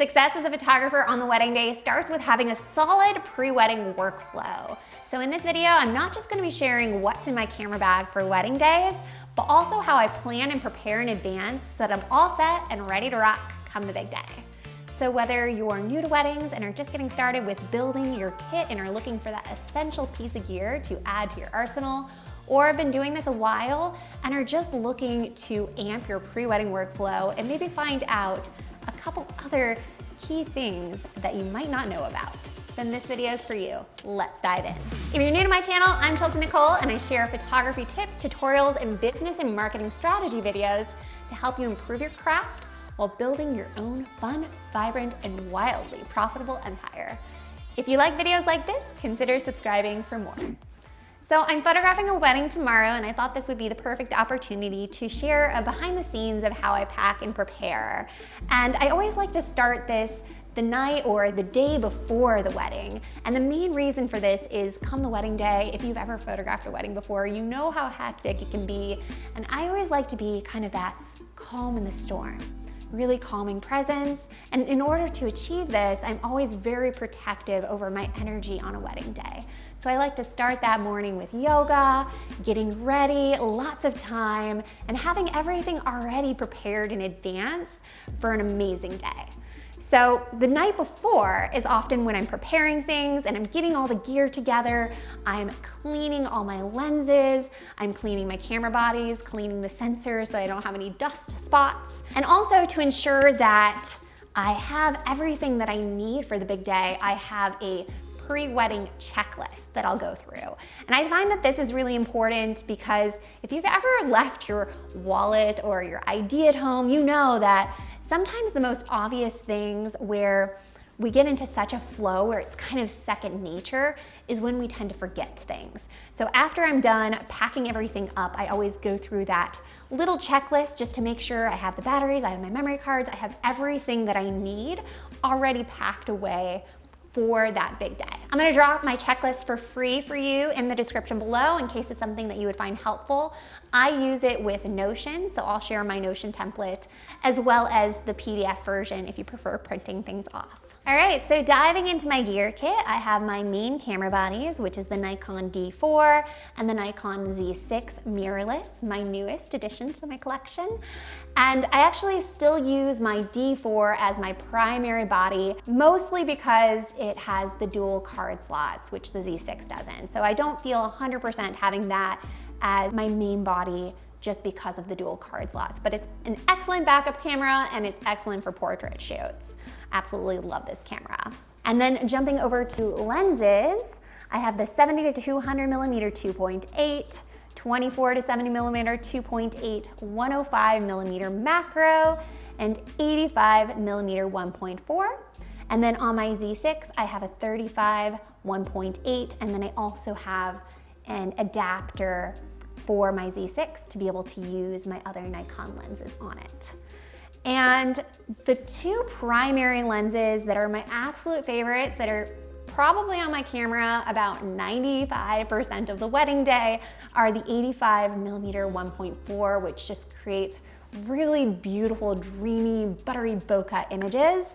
Success as a photographer on the wedding day starts with having a solid pre-wedding workflow. So in this video, I'm not just gonna be sharing what's in my camera bag for wedding days, but also how I plan and prepare in advance so that I'm all set and ready to rock come the big day. So whether you're new to weddings and are just getting started with building your kit and are looking for that essential piece of gear to add to your arsenal, or have been doing this a while and are just looking to amp your pre-wedding workflow and maybe find out a couple other key things that you might not know about, then this video is for you. Let's dive in. If you're new to my channel, I'm xoxo Nicole, and I share photography tips, tutorials, and business and marketing strategy videos to help you improve your craft while building your own fun, vibrant, and wildly profitable empire. If you like videos like this, consider subscribing for more. So I'm photographing a wedding tomorrow, and I thought this would be the perfect opportunity to share a behind the scenes of how I pack and prepare. And I always like to start this the night or the day before the wedding. And the main reason for this is come the wedding day, if you've ever photographed a wedding before, you know how hectic it can be. And I always like to be kind of that calm in the storm, really calming presence. And in order to achieve this, I'm always very protective over my energy on a wedding day. So I like to start that morning with yoga, getting ready, lots of time, and having everything already prepared in advance for an amazing day. So the night before is often when I'm preparing things and I'm getting all the gear together. I'm cleaning all my lenses, I'm cleaning my camera bodies, cleaning the sensors so I don't have any dust spots. And also to ensure that I have everything that I need for the big day, I have a pre-wedding checklist that I'll go through. And I find that this is really important because if you've ever left your wallet or your ID at home, you know that sometimes the most obvious things where we get into such a flow where it's kind of second nature is when we tend to forget things. So after I'm done packing everything up, I always go through that little checklist just to make sure I have the batteries, I have my memory cards, I have everything that I need already packed away for that big day. I'm gonna drop my checklist for free for you in the description below in case it's something that you would find helpful. I use it with Notion, so I'll share my Notion template as well as the PDF version if you prefer printing things off. All right, so diving into my gear kit, I have my main camera bodies, which is the Nikon D4 and the Nikon Z6 mirrorless, my newest addition to my collection. And I actually still use my D4 as my primary body, mostly because it has the dual card slots, which the Z6 doesn't. So I don't feel 100% having that as my main body just because of the dual card slots. But it's an excellent backup camera and it's excellent for portrait shoots. Absolutely love this camera. And then jumping over to lenses, I have the 70 to 200 millimeter 2.8, 24 to 70 millimeter 2.8, 105 millimeter macro, and 85 millimeter 1.4. And then on my Z6, I have a 35 1.8, and then I also have an adapter for my Z6 to be able to use my other Nikon lenses on it. And the two primary lenses that are my absolute favorites that are probably on my camera about 95% of the wedding day are the 85 millimeter 1.4, which just creates really beautiful, dreamy, buttery bokeh images.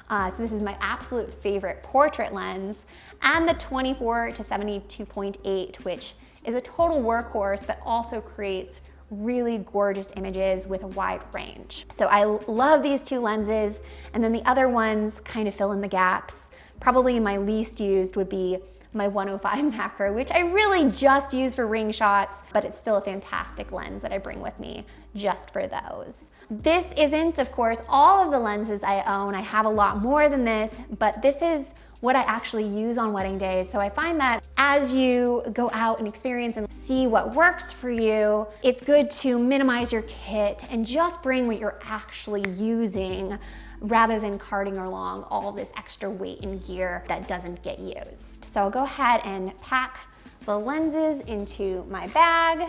So this is my absolute favorite portrait lens, and the 24 to 72.8, which is a total workhorse, but also creates really gorgeous images with a wide range. So I love these two lenses, and then the other ones kind of fill in the gaps. Probably my least used would be my 105 macro, which I really just use for ring shots, but it's still a fantastic lens that I bring with me just for those. This isn't, of course, all of the lenses I own. I have a lot more than this, but this is what I actually use on wedding days. So I find that as you go out and experience and see what works for you, it's good to minimize your kit and just bring what you're actually using rather than carting along all this extra weight and gear that doesn't get used. So I'll go ahead and pack the lenses into my bag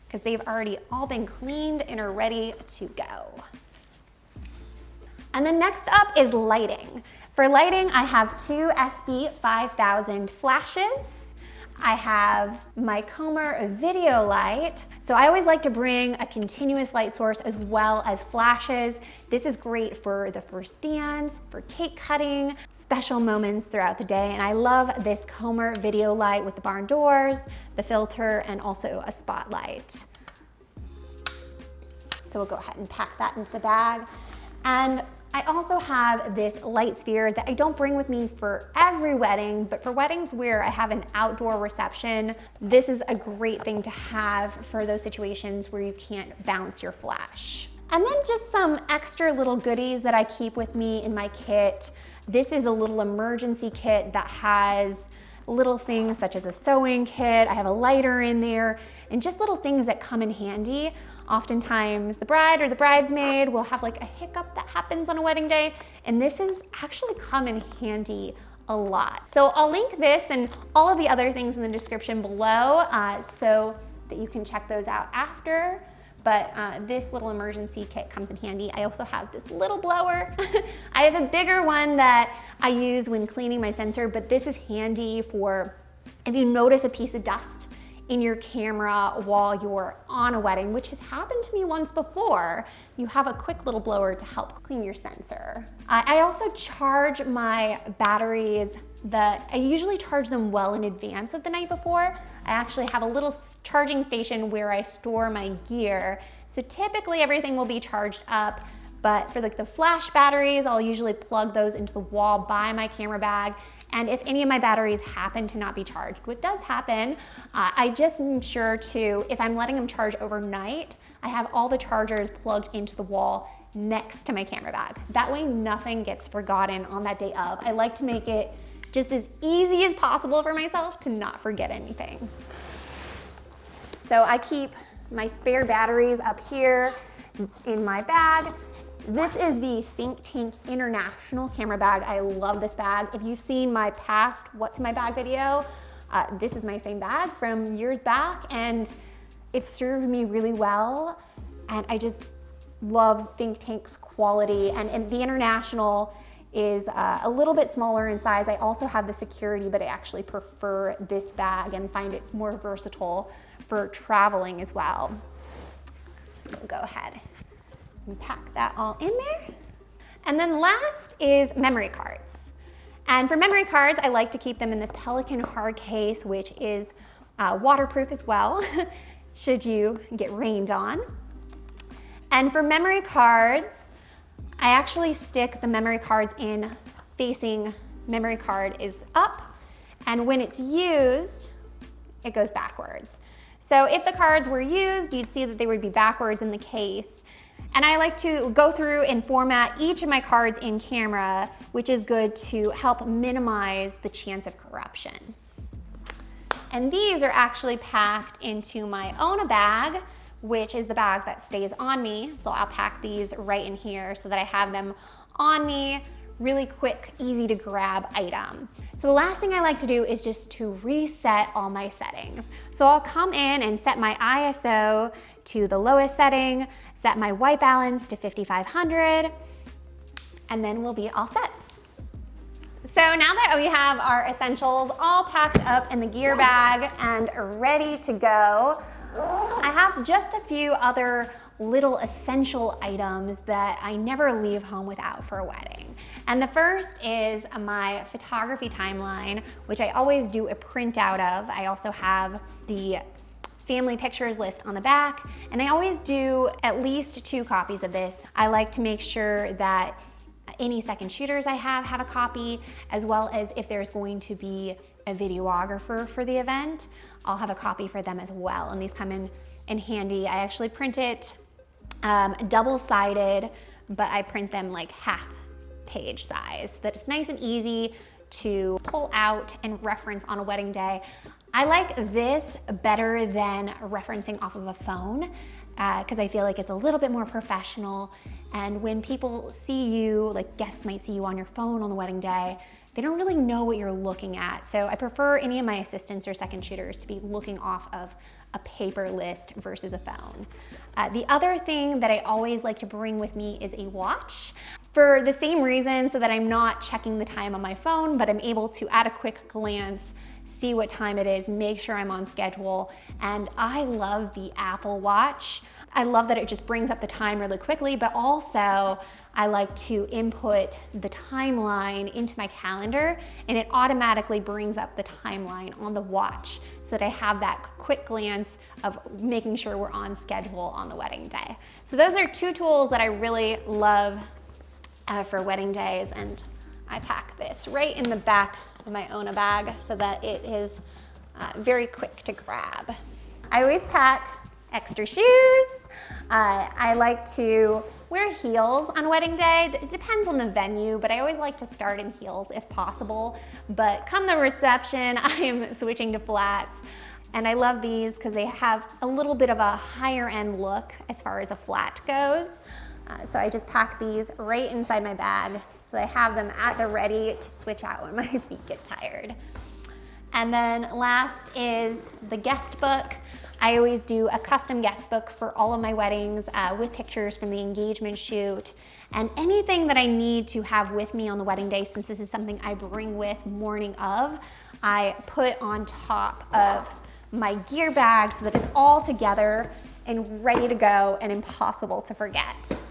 because they've already all been cleaned and are ready to go. And then next up is lighting. For lighting, I have two SB5000 flashes. I have my Comer video light. So I always like to bring a continuous light source as well as flashes. This is great for the first dance, for cake cutting, special moments throughout the day. And I love this Comer video light with the barn doors, the filter, and also a spotlight. So we'll go ahead and pack that into the bag. And I also have this light sphere that I don't bring with me for every wedding, but for weddings where I have an outdoor reception, this is a great thing to have for those situations where you can't bounce your flash. And then just some extra little goodies that I keep with me in my kit. This is a little emergency kit that has little things such as a sewing kit. I have a lighter in there, and just little things that come in handy. Oftentimes the bride or the bridesmaid will have like a hiccup that happens on a wedding day, and this has actually come in handy a lot. So I'll link this and all of the other things in the description below so that you can check those out after. But this little emergency kit comes in handy. I also have this little blower. I have a bigger one that I use when cleaning my sensor, but this is handy for if you notice a piece of dust in your camera while you're on a wedding, which has happened to me once before. You have a quick little blower to help clean your sensor. I also charge my batteries I usually charge them well in advance of the night before. I actually have a little charging station where I store my gear. So typically everything will be charged up, but for like the flash batteries, I'll usually plug those into the wall by my camera bag. And if any of my batteries happen to not be charged, what does happen, I just am sure to, if I'm letting them charge overnight, I have all the chargers plugged into the wall next to my camera bag. That way nothing gets forgotten on that day of. I like to make it just as easy as possible for myself to not forget anything. So I keep my spare batteries up here in my bag. This is the Think Tank International camera bag. I love this bag. If you've seen my past What's in My Bag video, this is my same bag from years back, and it served me really well. And I just love Think Tank's quality. And the International is a little bit smaller in size. I also have the security, but I actually prefer this bag and find it's more versatile for traveling as well. So we'll go ahead and pack that all in there. And then last is memory cards. And for memory cards, I like to keep them in this Pelican hard case, which is waterproof as well, should you get rained on. And for memory cards, I actually stick the memory cards in facing memory card is up, and when it's used, it goes backwards. So if the cards were used, you'd see that they would be backwards in the case. And I like to go through and format each of my cards in camera, which is good to help minimize the chance of corruption. And these are actually packed into my own bag, which is the bag that stays on me. So I'll pack these right in here so that I have them on me. Really quick, easy to grab item. So the last thing I like to do is just to reset all my settings. So I'll come in and set my ISO to the lowest setting, set my white balance to 5500, and then we'll be all set. So now that we have our essentials all packed up in the gear bag and ready to go, I have just a few other little essential items that I never leave home without for a wedding. And the first is my photography timeline, which I always do a printout of. I also have the family pictures list on the back, and I always do at least 2 copies of this. I like to make sure that any second shooters I have a copy, as well as if there's going to be a videographer for the event, I'll have a copy for them as well. And these come in handy. I actually print it double-sided, but I print them like half-page size, so that it's nice and easy to pull out and reference on a wedding day. I like this better than referencing off of a phone because I feel like it's a little bit more professional. And when people see you, like guests might see you on your phone on the wedding day, they don't really know what you're looking at. So I prefer any of my assistants or second shooters to be looking off of a paper list versus a phone. The other thing that I always like to bring with me is a watch, for the same reason, so that I'm not checking the time on my phone, but I'm able to, at a quick glance, see what time it is, make sure I'm on schedule. And I love the Apple Watch. I love that it just brings up the time really quickly, but also I like to input the timeline into my calendar, and it automatically brings up the timeline on the watch so that I have that quick glance of making sure we're on schedule on the wedding day. So those are two tools that I really love for wedding days, and I pack this right in the back of my Ona bag so that it is very quick to grab. I always pack extra shoes. I like to wear heels on wedding day. It depends on the venue, but I always like to start in heels if possible. But come the reception, I am switching to flats. And I love these because they have a little bit of a higher end look as far as a flat goes. So I just pack these right inside my bag so I have them at the ready to switch out when my feet get tired. And then last is the guest book. I always do a custom guest book for all of my weddings with pictures from the engagement shoot and anything that I need to have with me on the wedding day, since this is something I bring with morning of, I put on top of my gear bag so that it's all together and ready to go and impossible to forget.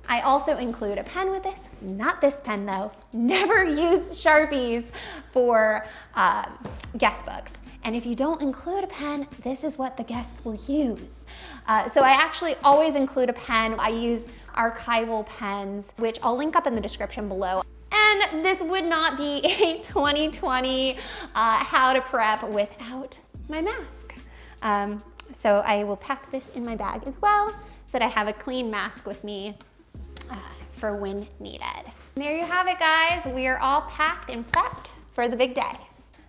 I also include a pen with this, not this pen though. Never use Sharpies for guest books. And if you don't include a pen, this is what the guests will use. So I actually always include a pen. I use archival pens, which I'll link up in the description below. And this would not be a 2020 how to prep without my mask. So I will pack this in my bag as well so that I have a clean mask with me for when needed. And there you have it, guys. We are all packed and prepped for the big day.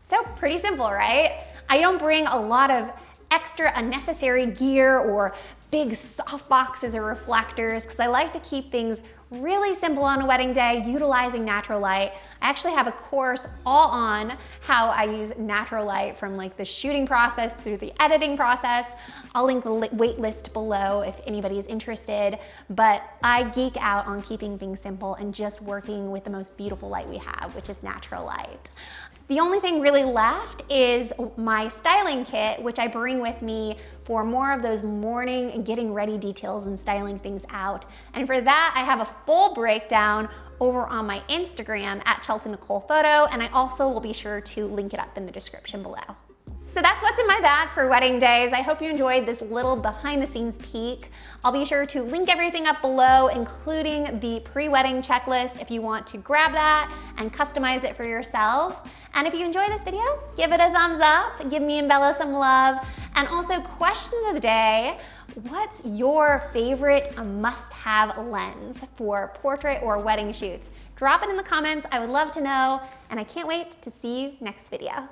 So pretty simple, right? I don't bring a lot of extra unnecessary gear or big soft boxes or reflectors because I like to keep things really simple on a wedding day, utilizing natural light. I actually have a course all on how I use natural light from like the shooting process through the editing process. I'll link the wait list below if anybody is interested, but I geek out on keeping things simple and just working with the most beautiful light we have, which is natural light. The only thing really left is my styling kit, which I bring with me for more of those morning and getting ready details and styling things out. And for that, I have a full breakdown over on my Instagram at Nicole Photo, and I also will be sure to link it up in the description below. So that's what's in my bag for wedding days. I hope you enjoyed this little behind the scenes peek. I'll be sure to link everything up below, including the pre-wedding checklist if you want to grab that and customize it for yourself. And if you enjoyed this video, give it a thumbs up, give me and Bella some love. And also, question of the day, what's your favorite must-have lens for portrait or wedding shoots? Drop it in the comments, I would love to know, and I can't wait to see you next video.